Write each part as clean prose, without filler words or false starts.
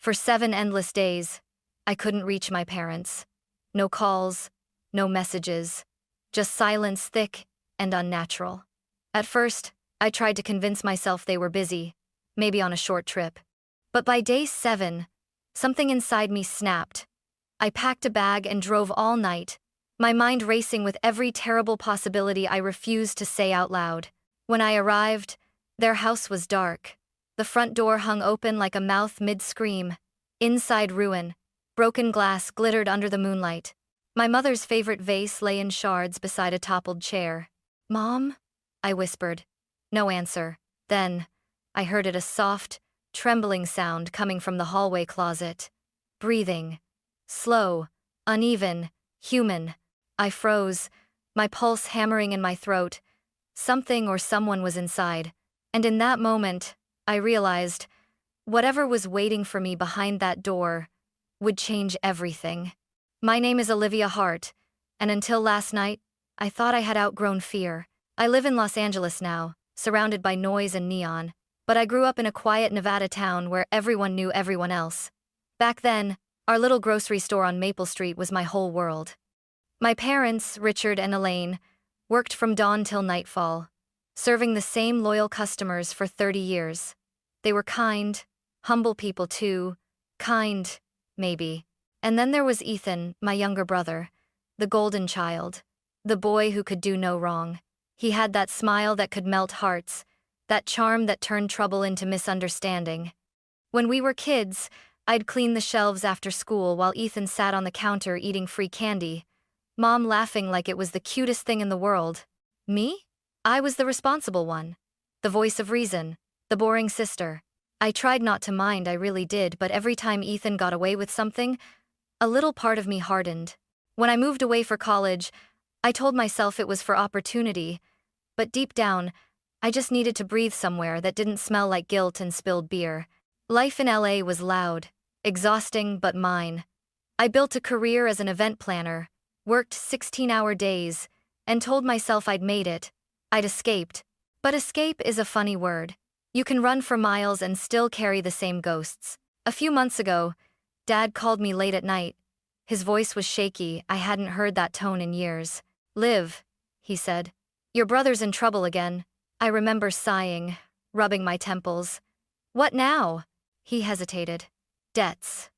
For 7 endless days, I couldn't reach my parents. No calls, no messages, just silence thick and unnatural. At first, I tried to convince myself they were busy, maybe on a short trip. But by day 7, something inside me snapped. I packed a bag and drove all night, my mind racing with every terrible possibility I refused to say out loud. When I arrived, their house was dark. The front door hung open like a mouth mid-scream. Inside ruin, broken glass glittered under the moonlight. My mother's favorite vase lay in shards beside a toppled chair. "Mom?" I whispered. No answer. Then, I heard a soft, trembling sound coming from the hallway closet. Breathing. Slow, uneven, human. I froze, my pulse hammering in my throat. Something or someone was inside. And in that moment, I realized, whatever was waiting for me behind that door would change everything. My name is Olivia Hart, and until last night, I thought I had outgrown fear. I live in Los Angeles now, surrounded by noise and neon, but I grew up in a quiet Nevada town where everyone knew everyone else. Back then, our little grocery store on Maple Street was my whole world. My parents, Richard and Elaine, worked from dawn till nightfall, serving the same loyal customers for 30 years. They were kind, humble people too. Kind, maybe. And then there was Ethan, my younger brother, the golden child, the boy who could do no wrong. He had that smile that could melt hearts, that charm that turned trouble into misunderstanding. When we were kids, I'd clean the shelves after school while Ethan sat on the counter eating free candy, Mom laughing like it was the cutest thing in the world. Me? I was the responsible one. The voice of reason, the boring sister. I tried not to mind, I really did, but every time Ethan got away with something, a little part of me hardened. When I moved away for college, I told myself it was for opportunity, but deep down, I just needed to breathe somewhere that didn't smell like guilt and spilled beer. Life in LA was loud, exhausting, but mine. I built a career as an event planner, worked 16-hour days, and told myself I'd made it. I'd escaped. But escape is a funny word. You can run for miles and still carry the same ghosts. A few months ago, Dad called me late at night. His voice was shaky, I hadn't heard that tone in years. "Liv," he said, "your brother's in trouble again." I remember sighing, rubbing my temples. "What now?" He hesitated. "Debts.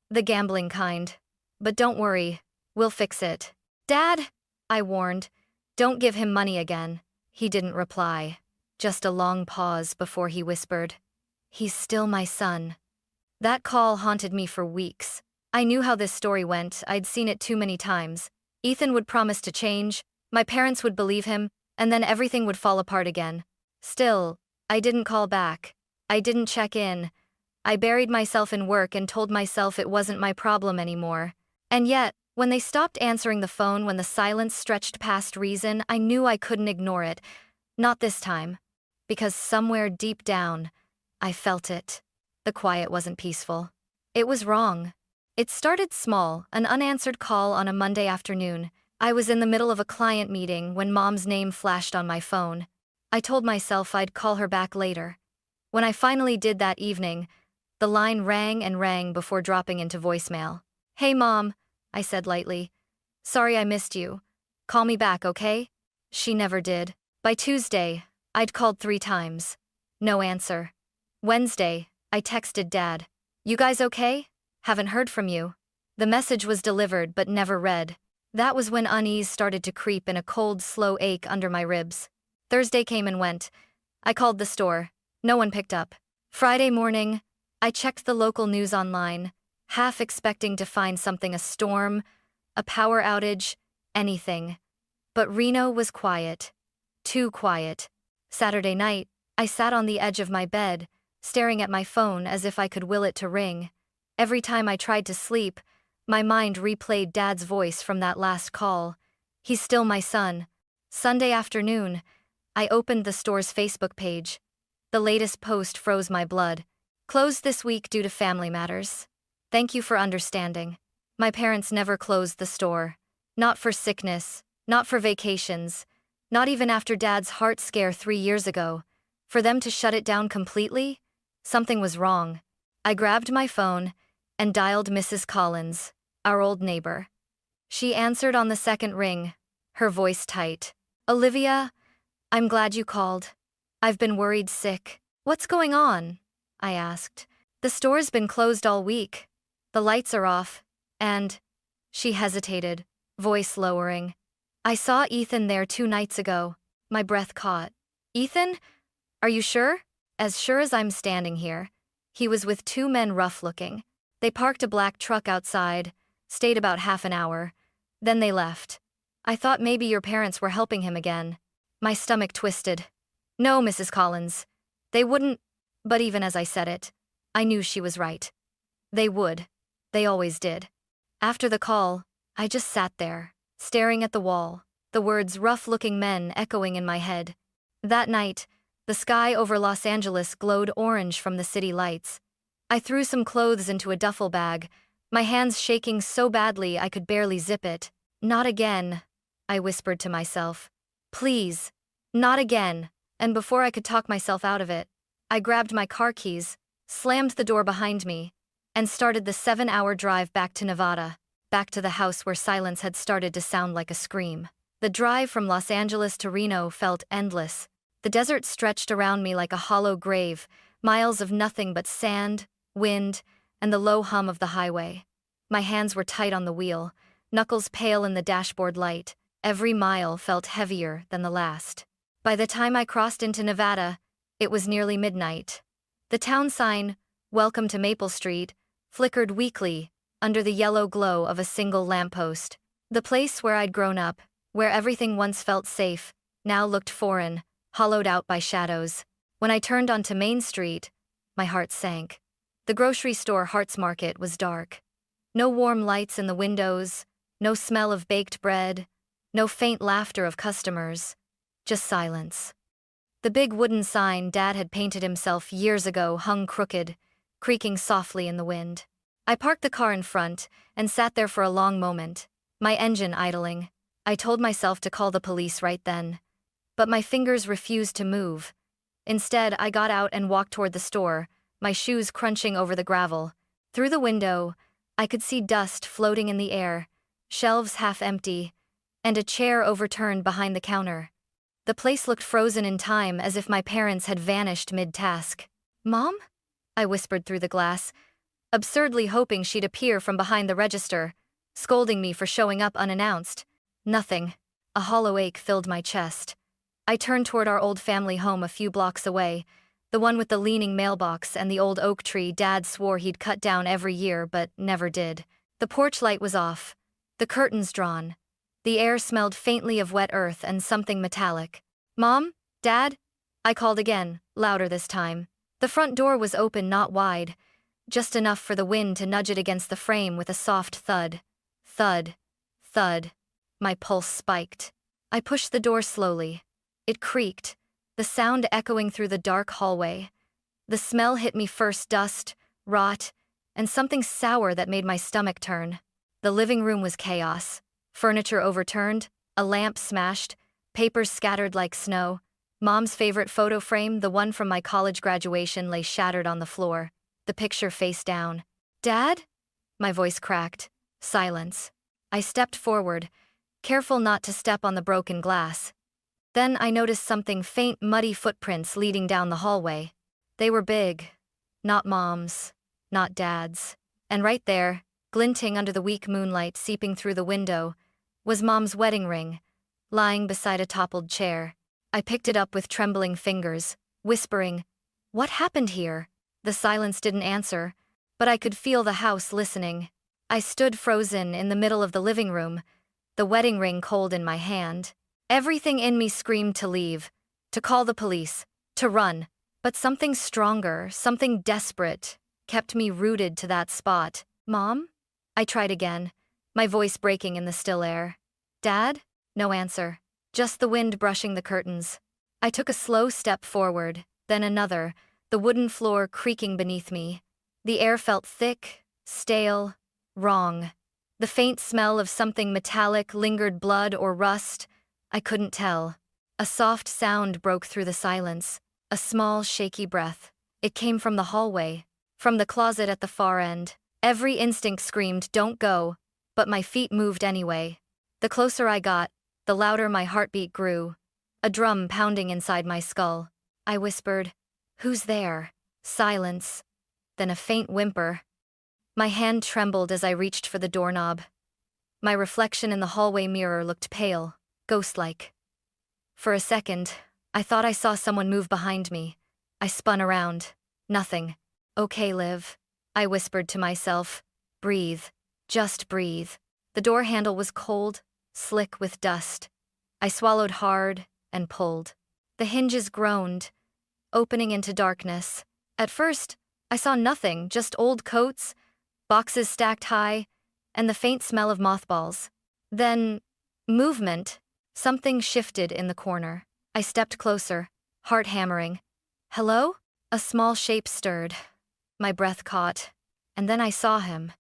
The gambling kind. But don't worry, we'll fix it." "Dad," I warned, "don't give him money again." He didn't reply. Just a long pause before he whispered, "He's still my son." That call haunted me for weeks. I knew how this story went, I'd seen it too many times. Ethan would promise to change, my parents would believe him, and then everything would fall apart again. Still, I didn't call back. I didn't check in. I buried myself in work and told myself it wasn't my problem anymore. And yet, when they stopped answering the phone, when the silence stretched past reason, I knew I couldn't ignore it. Not this time. Because somewhere deep down, I felt it. The quiet wasn't peaceful. It was wrong. It started small, an unanswered call on a Monday afternoon. I was in the middle of a client meeting when Mom's name flashed on my phone. I told myself I'd call her back later. When I finally did that evening, the line rang and rang before dropping into voicemail. "Hey Mom," I said lightly. "Sorry I missed you. Call me back, okay?" She never did. By Tuesday, I'd called 3 times. No answer. Wednesday, I texted Dad. "You guys okay? Haven't heard from you." The message was delivered but never read. That was when unease started to creep in, a cold, slow ache under my ribs. Thursday came and went. I called the store. No one picked up. Friday morning, I checked the local news online, half expecting to find something: a storm, a power outage, anything. But Reno was quiet. Too quiet. Saturday night, I sat on the edge of my bed, staring at my phone as if I could will it to ring. Every time I tried to sleep, my mind replayed Dad's voice from that last call. "He's still my son." Sunday afternoon, I opened the store's Facebook page. The latest post froze my blood. "Closed this week due to family matters. Thank you for understanding." My parents never closed the store. Not for sickness, not for vacations, not even after Dad's heart scare 3 years ago. For them to shut it down completely? Something was wrong. I grabbed my phone and dialed Mrs. Collins, our old neighbor. She answered on the second ring, her voice tight. "Olivia, I'm glad you called. I've been worried sick." "What's going on?" I asked. "The store's been closed all week. The lights are off, and—" She hesitated, voice lowering. "I saw Ethan there 2 nights ago." My breath caught. "Ethan? Are you sure?" "As sure as I'm standing here. He was with 2 men rough-looking. They parked a black truck outside, stayed about half an hour. Then they left. I thought maybe your parents were helping him again." My stomach twisted. "No, Mrs. Collins. They wouldn't—" But even as I said it, I knew she was right. They would. They always did. After the call, I just sat there, staring at the wall, the words rough-looking men echoing in my head. That night, the sky over Los Angeles glowed orange from the city lights. I threw some clothes into a duffel bag, my hands shaking so badly I could barely zip it. "Not again," I whispered to myself. "Please, not again." And before I could talk myself out of it, I grabbed my car keys, slammed the door behind me, and started the 7-hour drive back to Nevada, back to the house where silence had started to sound like a scream. The drive from Los Angeles to Reno felt endless. The desert stretched around me like a hollow grave, miles of nothing but sand, wind, and the low hum of the highway. My hands were tight on the wheel, knuckles pale in the dashboard light. Every mile felt heavier than the last. By the time I crossed into Nevada, it was nearly midnight. The town sign, "Welcome to Maple Street," flickered weakly under the yellow glow of a single lamppost. The place where I'd grown up, where everything once felt safe, now looked foreign, hollowed out by shadows. When I turned onto Main Street, my heart sank. The grocery store Hart's Market was dark. No warm lights in the windows, no smell of baked bread, no faint laughter of customers. Just silence. The big wooden sign Dad had painted himself years ago hung crooked, creaking softly in the wind. I parked the car in front and sat there for a long moment, my engine idling. I told myself to call the police right then. But my fingers refused to move. Instead, I got out and walked toward the store, my shoes crunching over the gravel. Through the window, I could see dust floating in the air, shelves half empty, and a chair overturned behind the counter. The place looked frozen in time, as if my parents had vanished mid-task. "Mom?" I whispered through the glass, absurdly hoping she'd appear from behind the register, scolding me for showing up unannounced. Nothing. A hollow ache filled my chest. I turned toward our old family home a few blocks away, the one with the leaning mailbox and the old oak tree Dad swore he'd cut down every year but never did. The porch light was off, the curtains drawn. The air smelled faintly of wet earth and something metallic. "Mom? Dad?" I called again, louder this time. The front door was open, not wide, just enough for the wind to nudge it against the frame with a soft thud. Thud. Thud. My pulse spiked. I pushed the door slowly. It creaked, the sound echoing through the dark hallway. The smell hit me first: dust, rot, and something sour that made my stomach turn. The living room was chaos. Furniture overturned, a lamp smashed, papers scattered like snow. Mom's favorite photo frame, the one from my college graduation, lay shattered on the floor, the picture face down. "Dad?" My voice cracked. Silence. I stepped forward, careful not to step on the broken glass. Then I noticed something: faint, muddy footprints leading down the hallway. They were big. Not Mom's, not Dad's. And right there, glinting under the weak moonlight seeping through the window, was Mom's wedding ring, lying beside a toppled chair. I picked it up with trembling fingers, whispering, "What happened here?" The silence didn't answer, but I could feel the house listening. I stood frozen in the middle of the living room, the wedding ring cold in my hand. Everything in me screamed to leave, to call the police, to run. But something stronger, something desperate, kept me rooted to that spot. "Mom?" I tried again, my voice breaking in the still air. "Dad?" No answer, just the wind brushing the curtains. I took a slow step forward, then another, the wooden floor creaking beneath me. The air felt thick, stale, wrong. The faint smell of something metallic lingered, blood or rust. I couldn't tell. A soft sound broke through the silence, a small, shaky breath. It came from the hallway, from the closet at the far end. Every instinct screamed, "Don't go," but my feet moved anyway. The closer I got, the louder my heartbeat grew, a drum pounding inside my skull. I whispered, "Who's there?" Silence, then a faint whimper. My hand trembled as I reached for the doorknob. My reflection in the hallway mirror looked pale, ghost-like. For a second, I thought I saw someone move behind me. I spun around. Nothing. "Okay, Liv," I whispered to myself. "Breathe. Just breathe." The door handle was cold, slick with dust. I swallowed hard and pulled. The hinges groaned, opening into darkness. At first, I saw nothing, just old coats, boxes stacked high, and the faint smell of mothballs. Then, movement. Something shifted in the corner. I stepped closer, heart hammering. "Hello?" A small shape stirred. My breath caught, and then I saw him.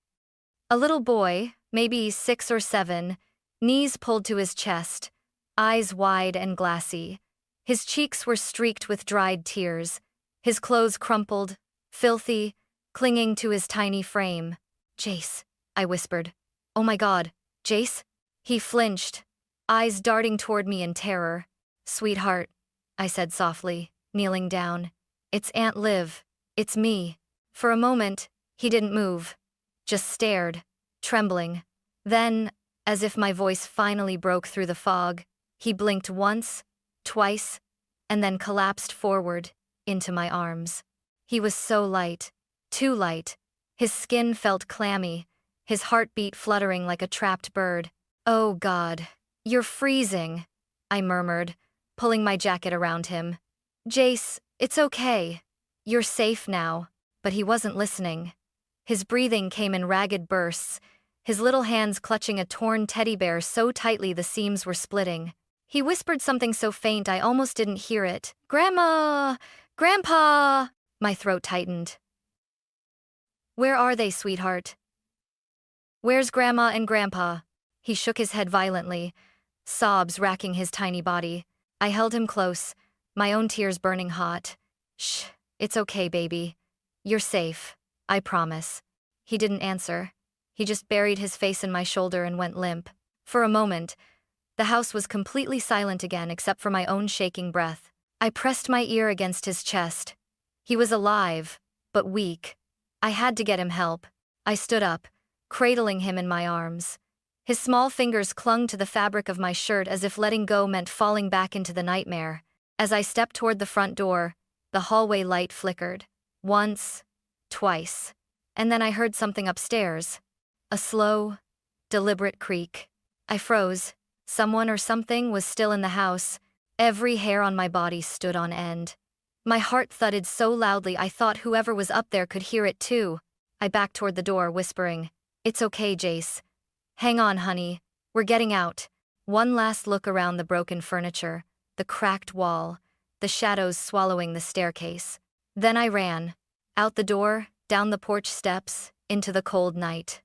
A little boy, maybe 6 or 7, knees pulled to his chest, eyes wide and glassy. His cheeks were streaked with dried tears, his clothes crumpled, filthy, clinging to his tiny frame. "Jace," I whispered. "Oh my God, Jace?" He flinched, eyes darting toward me in terror. "Sweetheart," I said softly, kneeling down. "It's Aunt Liv. It's me." For a moment, he didn't move, just stared, trembling. Then, as if my voice finally broke through the fog, he blinked once, twice, and then collapsed forward, into my arms. He was so light, too light. His skin felt clammy, his heartbeat fluttering like a trapped bird. "Oh God, you're freezing," I murmured, pulling my jacket around him. "Jace, it's okay. You're safe now." But he wasn't listening. His breathing came in ragged bursts, his little hands clutching a torn teddy bear so tightly the seams were splitting. He whispered something so faint I almost didn't hear it. "Grandma! Grandpa!" My throat tightened. "Where are they, sweetheart? Where's Grandma and Grandpa?" He shook his head violently, sobs racking his tiny body. I held him close, my own tears burning hot. "Shh, it's okay, baby. You're safe, I promise." He didn't answer. He just buried his face in my shoulder and went limp. For a moment, the house was completely silent again except for my own shaking breath. I pressed my ear against his chest. He was alive, but weak. I had to get him help. I stood up, cradling him in my arms. His small fingers clung to the fabric of my shirt as if letting go meant falling back into the nightmare. As I stepped toward the front door, the hallway light flickered. Once, twice, and then I heard something upstairs. A slow, deliberate creak. I froze. Someone or something was still in the house. Every hair on my body stood on end. My heart thudded so loudly I thought whoever was up there could hear it too. I backed toward the door, whispering, "It's okay, Jace. Hang on, honey. We're getting out." One last look around the broken furniture, the cracked wall, the shadows swallowing the staircase. Then I ran. Out the door, down the porch steps, into the cold night.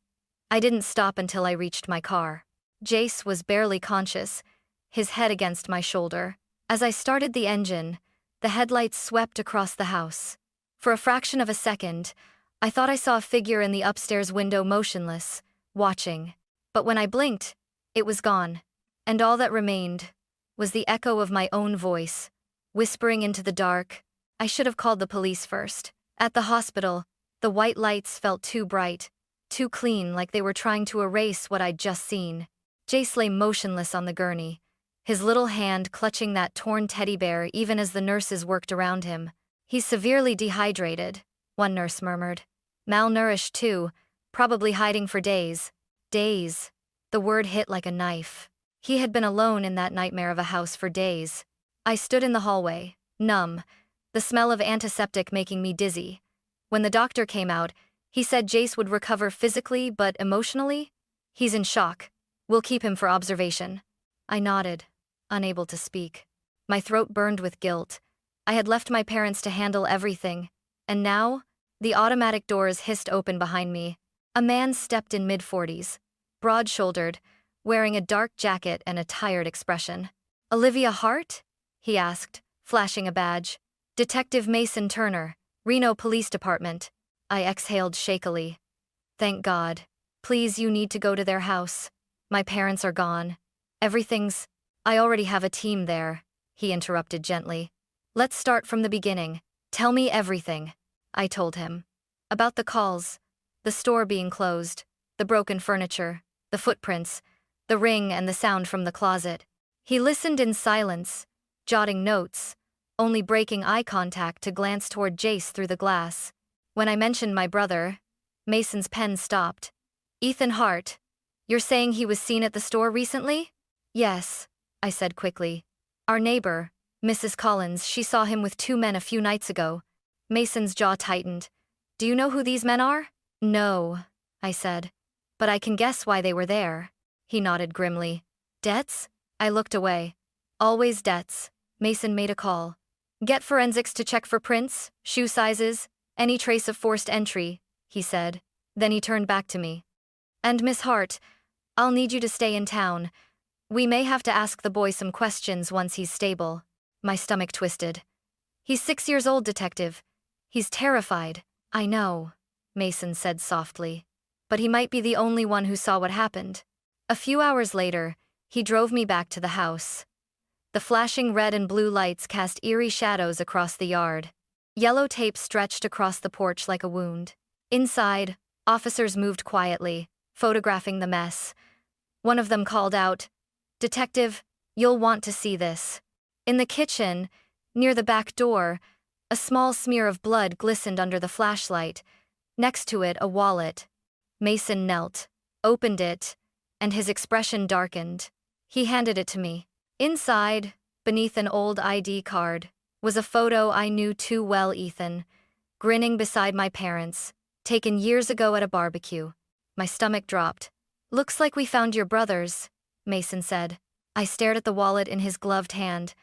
I didn't stop until I reached my car. Jace was barely conscious, his head against my shoulder. As I started the engine, the headlights swept across the house. For a fraction of a second, I thought I saw a figure in the upstairs window motionless, watching. But when I blinked, it was gone. And all that remained was the echo of my own voice, whispering into the dark. I should have called the police first. At the hospital, the white lights felt too bright, too clean, like they were trying to erase what I'd just seen. Jace lay motionless on the gurney, his little hand clutching that torn teddy bear even as the nurses worked around him. "He's severely dehydrated," one nurse murmured. "Malnourished too, probably hiding for days." Days. The word hit like a knife. He had been alone in that nightmare of a house for days. I stood in the hallway, numb, the smell of antiseptic making me dizzy. When the doctor came out, he said Jace would recover physically but emotionally. "He's in shock. We'll keep him for observation." I nodded, unable to speak. My throat burned with guilt. I had left my parents to handle everything, and now, the automatic doors hissed open behind me. A man stepped in mid-40s, broad-shouldered, wearing a dark jacket and a tired expression. "Olivia Hart?" he asked, flashing a badge. "Detective Mason Turner, Reno Police Department." I exhaled shakily. Thank God. Please, you need to go to their house. My parents are gone. Everything's. I already have a team there, he interrupted gently. Let's start from the beginning. Tell me everything, I told him. About the calls, the store being closed, the broken furniture, the footprints, the ring and the sound from the closet. He listened in silence, jotting notes, only breaking eye contact to glance toward Jace through the glass. When I mentioned my brother, Mason's pen stopped. Ethan Hart, you're saying he was seen at the store recently? Yes, I said quickly. Our neighbor, Mrs. Collins, she saw him with 2 men a few nights ago. Mason's jaw tightened. Do you know who these men are? No, I said. But I can guess why they were there. He nodded grimly. Debts? I looked away. Always debts. Mason made a call. Get forensics to check for prints, shoe sizes, any trace of forced entry, he said. Then he turned back to me. And Miss Hart, I'll need you to stay in town. We may have to ask the boy some questions once he's stable. My stomach twisted. He's 6 years old, detective. He's terrified. I know, Mason said softly. But he might be the only one who saw what happened. A few hours later, he drove me back to the house. The flashing red and blue lights cast eerie shadows across the yard. Yellow tape stretched across the porch like a wound. Inside, officers moved quietly, photographing the mess. One of them called out, "Detective, you'll want to see this." In the kitchen, near the back door, a small smear of blood glistened under the flashlight. Next to it, a wallet. Mason knelt, opened it, and his expression darkened. He handed it to me. Inside, beneath an old ID card, was a photo I knew too well, Ethan, grinning beside my parents, taken years ago at a barbecue. My stomach dropped. Looks like we found your brothers, Mason said. I stared at the wallet in his gloved hand,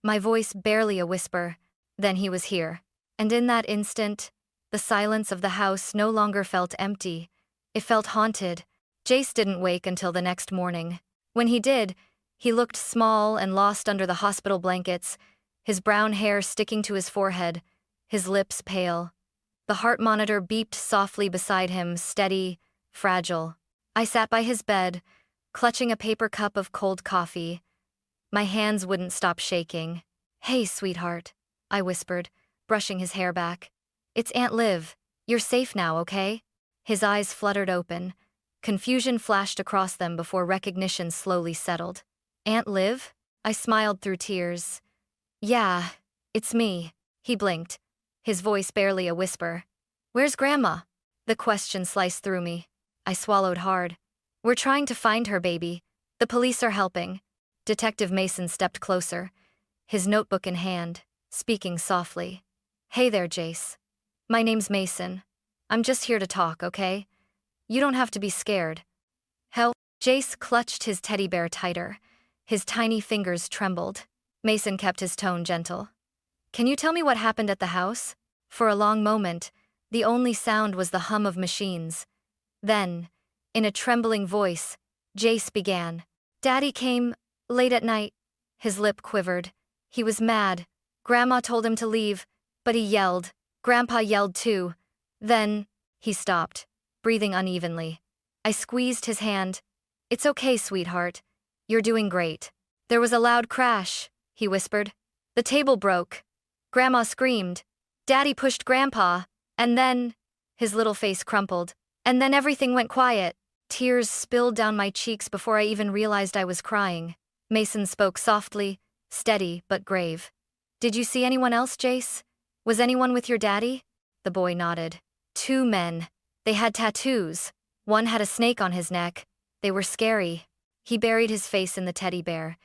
my voice barely a whisper. Then he was here. And in that instant, the silence of the house no longer felt empty. It felt haunted. Jace didn't wake until the next morning. When he did, he looked small and lost under the hospital blankets, his brown hair sticking to his forehead, his lips pale. The heart monitor beeped softly beside him, steady, fragile. I sat by his bed, clutching a paper cup of cold coffee. My hands wouldn't stop shaking. "Hey, sweetheart," I whispered, brushing his hair back. "It's Aunt Liv. You're safe now, okay?" His eyes fluttered open. Confusion flashed across them before recognition slowly settled. "Aunt Liv?" I smiled through tears. "Yeah, it's me." He blinked, his voice barely a whisper. "Where's Grandma?" The question sliced through me. I swallowed hard. "We're trying to find her, baby. The police are helping." Detective Mason stepped closer, his notebook in hand, speaking softly. "Hey there, Jace. My name's Mason. I'm just here to talk, okay? You don't have to be scared." "Help." Jace clutched his teddy bear tighter. His tiny fingers trembled. Mason kept his tone gentle. "Can you tell me what happened at the house?" For a long moment, the only sound was the hum of machines. Then, in a trembling voice, Jace began. "Daddy came late at night." His lip quivered. He was mad. Grandma told him to leave, but he yelled. Grandpa yelled too. Then, he stopped, breathing unevenly. I squeezed his hand. "It's okay, sweetheart. You're doing great." "There was a loud crash," he whispered. "The table broke. Grandma screamed. Daddy pushed Grandpa, and then..." His little face crumpled. "And then everything went quiet." Tears spilled down my cheeks before I even realized I was crying. Mason spoke softly, steady but grave. "Did you see anyone else, Jace? Was anyone with your daddy?" The boy nodded. 2 men. They had tattoos. One had a snake on his neck. They were scary. He buried his face in the teddy bear,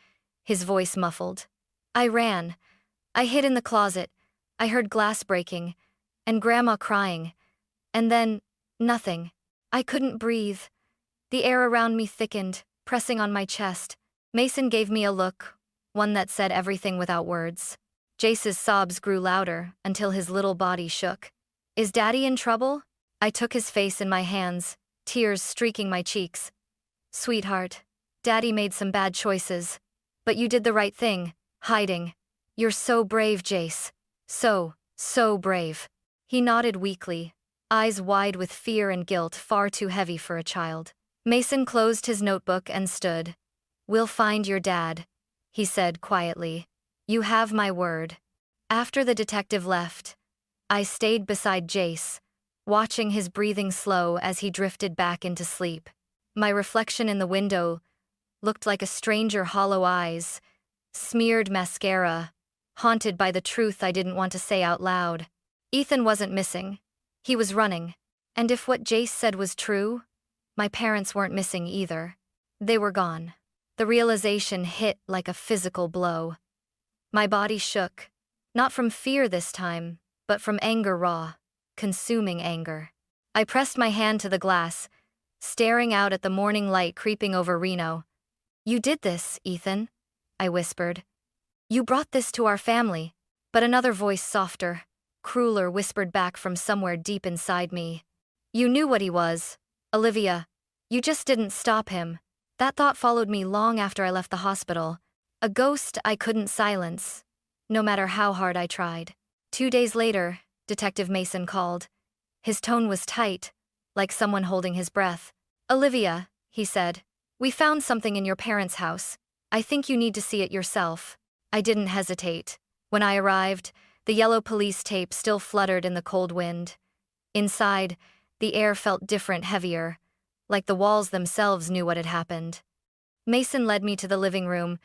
his voice muffled. "I ran. I hid in the closet. I heard glass breaking, and Grandma crying. And then, nothing. I couldn't breathe. The air around me thickened, pressing on my chest." Mason gave me a look, one that said everything without words. Jace's sobs grew louder until his little body shook. "Is Daddy in trouble?" I took his face in my hands, tears streaking my cheeks. "Sweetheart, Daddy made some bad choices. But you did the right thing, hiding. You're so brave, Jace. So brave." He nodded weakly, eyes wide with fear and guilt, far too heavy for a child. Mason closed his notebook and stood. "We'll find your dad," he said quietly. "You have my word." After the detective left, I stayed beside Jace, watching his breathing slow as he drifted back into sleep. My reflection in the window looked like a stranger, hollow eyes, smeared mascara, haunted by the truth I didn't want to say out loud. Ethan wasn't missing. He was running. And if what Jace said was true, my parents weren't missing either. They were gone. The realization hit like a physical blow. My body shook, not from fear this time, but from anger, raw, consuming anger. I pressed my hand to the glass, staring out at the morning light creeping over Reno. "You did this, Ethan," I whispered. "You brought this to our family." But another voice, softer, crueler, whispered back from somewhere deep inside me. "You knew what he was, Olivia. You just didn't stop him." That thought followed me long after I left the hospital. A ghost I couldn't silence, no matter how hard I tried. 2 days later, Detective Mason called. His tone was tight, like someone holding his breath. "Olivia," he said, "we found something in your parents' house. I think you need to see it yourself." I didn't hesitate. When I arrived, the yellow police tape still fluttered in the cold wind. Inside, the air felt different, heavier, like the walls themselves knew what had happened. Mason led me to the living room,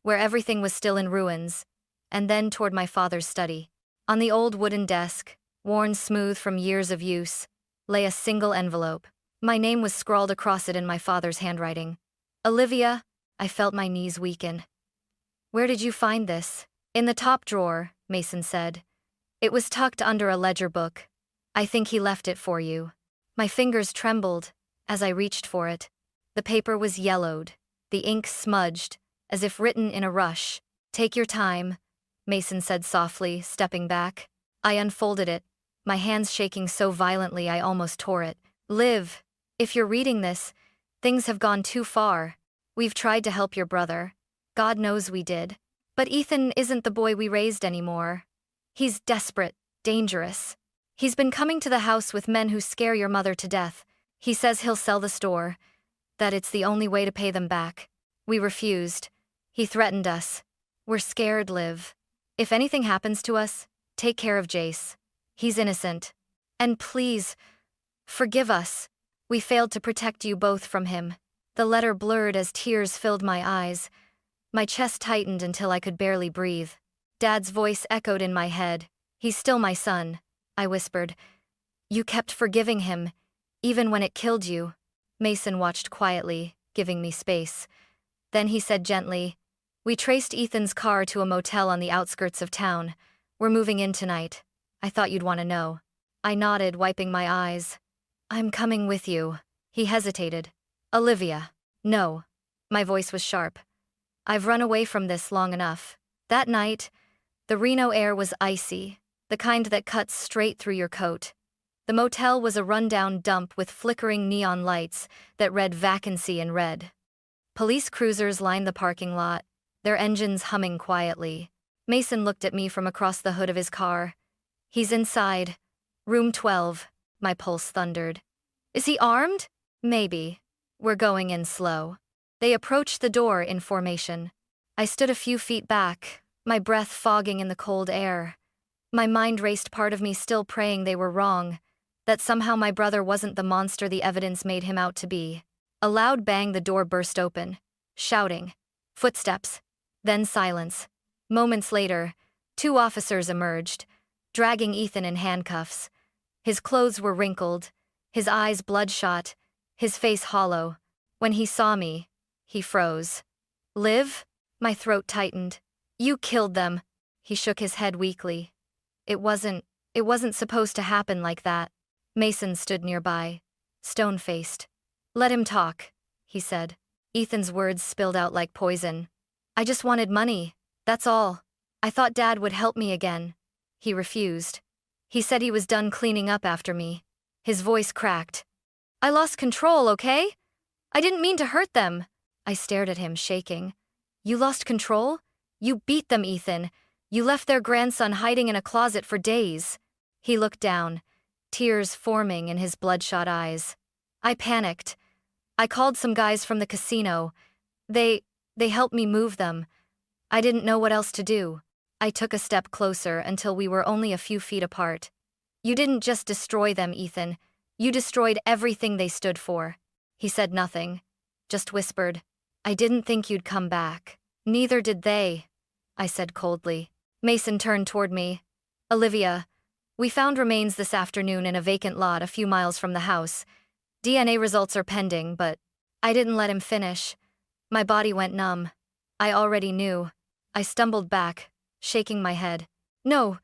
where everything was still in ruins, and then toward my father's study. On the old wooden desk, worn smooth from years of use, lay a single envelope. My name was scrawled across it in my father's handwriting. "Olivia." I felt my knees weaken. "Where did you find this?" "In the top drawer," Mason said. "It was tucked under a ledger book. I think he left it for you." My fingers trembled as I reached for it. The paper was yellowed, the ink smudged, as if written in a rush. "Take your time," Mason said softly, stepping back. I unfolded it, my hands shaking so violently I almost tore it. "Liv, if you're reading this, things have gone too far. We've tried to help your brother. God knows we did. But Ethan isn't the boy we raised anymore. He's desperate, dangerous. He's been coming to the house with men who scare your mother to death. He says he'll sell the store, that it's the only way to pay them back. We refused. He threatened us. We're scared, Liv. If anything happens to us, take care of Jace. He's innocent. And please, forgive us. We failed to protect you both from him." The letter blurred as tears filled my eyes. My chest tightened until I could barely breathe. Dad's voice echoed in my head. "He's still my son," I whispered. "You kept forgiving him, even when it killed you." Mason watched quietly, giving me space. Then he said gently, "We traced Ethan's car to a motel on the outskirts of town. We're moving in tonight. I thought you'd want to know." I nodded, wiping my eyes. "I'm coming with you." He hesitated. "Olivia." "No." My voice was sharp. "I've run away from this long enough." That night, the Reno air was icy, the kind that cuts straight through your coat. The motel was a rundown dump with flickering neon lights that read vacancy in red. Police cruisers lined the parking lot, their engines humming quietly. Mason looked at me from across the hood of his car. "He's inside. Room 12, my pulse thundered. "Is he armed?" "Maybe. We're going in slow." They approached the door in formation. I stood a few feet back, my breath fogging in the cold air. My mind raced, part of me still praying they were wrong, that somehow my brother wasn't the monster the evidence made him out to be. A loud bang, the door burst open. Shouting. Footsteps. Then silence. Moments later, 2 officers emerged, dragging Ethan in handcuffs. His clothes were wrinkled, his eyes bloodshot, his face hollow. When he saw me, he froze. "Liv?" My throat tightened. "You killed them." He shook his head weakly. It wasn't supposed to happen like that." Mason stood nearby, stone-faced. "Let him talk," he said. Ethan's words spilled out like poison. "I just wanted money, that's all. I thought Dad would help me again." He refused. He said he was done cleaning up after me. His voice cracked. "I lost control, okay? I didn't mean to hurt them." I stared at him, shaking. "You lost control? You beat them, Ethan. You left their grandson hiding in a closet for days." He looked down, tears forming in his bloodshot eyes. I panicked. I called some guys from the casino. They helped me move them. I didn't know what else to do. I took a step closer until we were only a few feet apart. You didn't just destroy them, Ethan. You destroyed everything they stood for. He said nothing, just whispered, I didn't think you'd come back. Neither did they, I said coldly. Mason turned toward me. Olivia, we found remains this afternoon in a vacant lot a few miles from the house. DNA results are pending, but I didn't let him finish. My body went numb. I already knew. I stumbled back, shaking my head. No,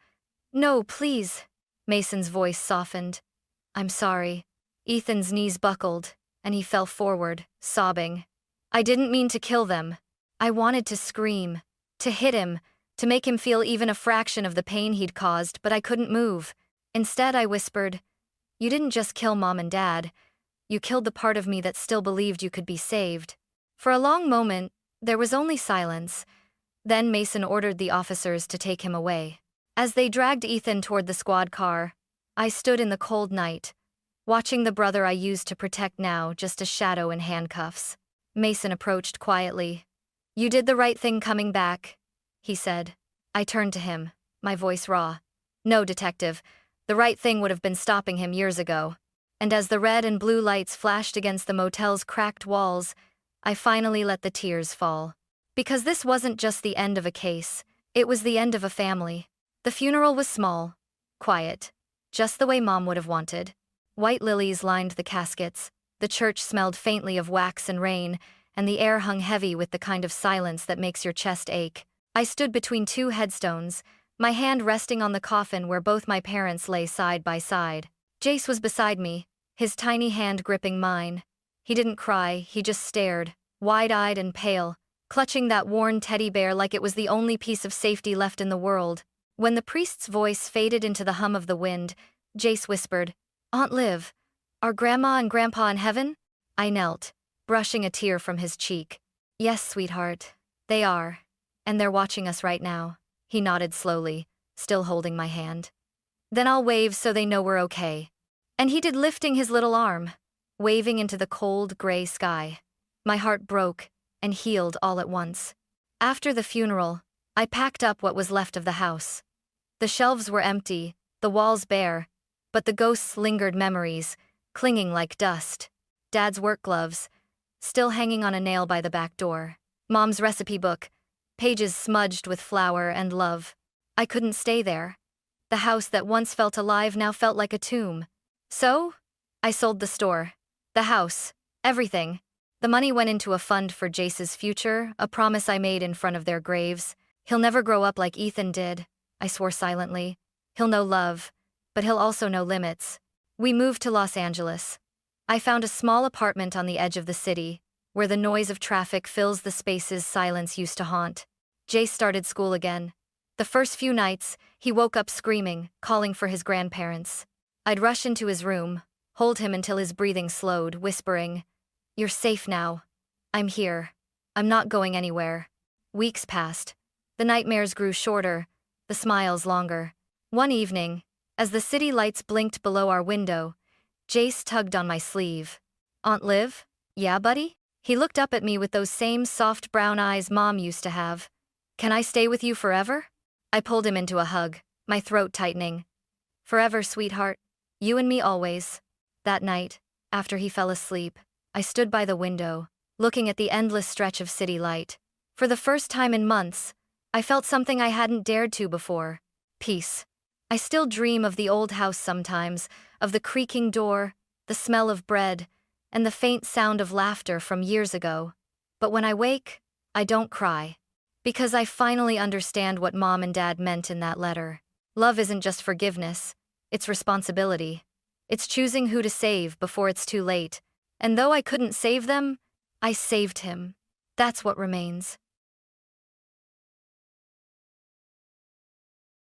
please. Mason's voice softened. I'm sorry. Ethan's knees buckled, and he fell forward, sobbing. I didn't mean to kill them. I wanted to scream, to hit him, to make him feel even a fraction of the pain he'd caused, but I couldn't move. Instead, I whispered, You didn't just kill Mom and Dad. You killed the part of me that still believed you could be saved. For a long moment, there was only silence. Then Mason ordered the officers to take him away. As they dragged Ethan toward the squad car, I stood in the cold night, watching the brother I used to protect now just a shadow in handcuffs. Mason approached quietly. You did the right thing coming back, he said. I turned to him, my voice raw. No, detective, the right thing would have been stopping him years ago. And as the red and blue lights flashed against the motel's cracked walls, I finally let the tears fall. Because this wasn't just the end of a case, it was the end of a family. The funeral was small, quiet, just the way Mom would have wanted. White lilies lined the caskets, the church smelled faintly of wax and rain, and the air hung heavy with the kind of silence that makes your chest ache. I stood between two headstones, my hand resting on the coffin where both my parents lay side by side. Jace was beside me, his tiny hand gripping mine. He didn't cry, he just stared, wide-eyed and pale, clutching that worn teddy bear like it was the only piece of safety left in the world. When the priest's voice faded into the hum of the wind, Jace whispered, Aunt Liv, are Grandma and Grandpa in heaven? I knelt, brushing a tear from his cheek. Yes, sweetheart, they are. And they're watching us right now. He nodded slowly, still holding my hand. Then I'll wave so they know we're okay. And he did, lifting his little arm, waving into the cold, gray sky. My heart broke and healed all at once. After the funeral, I packed up what was left of the house. The shelves were empty, the walls bare, but the ghosts lingered memories, clinging like dust. Dad's work gloves, still hanging on a nail by the back door. Mom's recipe book, pages smudged with flour and love. I couldn't stay there. The house that once felt alive now felt like a tomb. So, I sold the store, the house, everything. The money went into a fund for Jace's future, a promise I made in front of their graves. He'll never grow up like Ethan did, I swore silently. He'll know love, but he'll also know limits. We moved to Los Angeles. I found a small apartment on the edge of the city, where the noise of traffic fills the spaces silence used to haunt. Jace started school again. The first few nights, he woke up screaming, calling for his grandparents. I'd rush into his room, hold him until his breathing slowed, whispering, You're safe now. I'm here. I'm not going anywhere. Weeks passed. The nightmares grew shorter, the smiles longer. One evening, as the city lights blinked below our window, Jace tugged on my sleeve. Aunt Liv? Yeah, buddy? He looked up at me with those same soft brown eyes Mom used to have. Can I stay with you forever? I pulled him into a hug, my throat tightening. Forever, sweetheart. You and me always. That night, after he fell asleep, I stood by the window, looking at the endless stretch of city light. For the first time in months, I felt something I hadn't dared to before. Peace. I still dream of the old house sometimes, of the creaking door, the smell of bread, and the faint sound of laughter from years ago. But when I wake, I don't cry. Because I finally understand what Mom and Dad meant in that letter. Love isn't just forgiveness, it's responsibility. It's choosing who to save before it's too late. And though I couldn't save them, I saved him. That's what remains.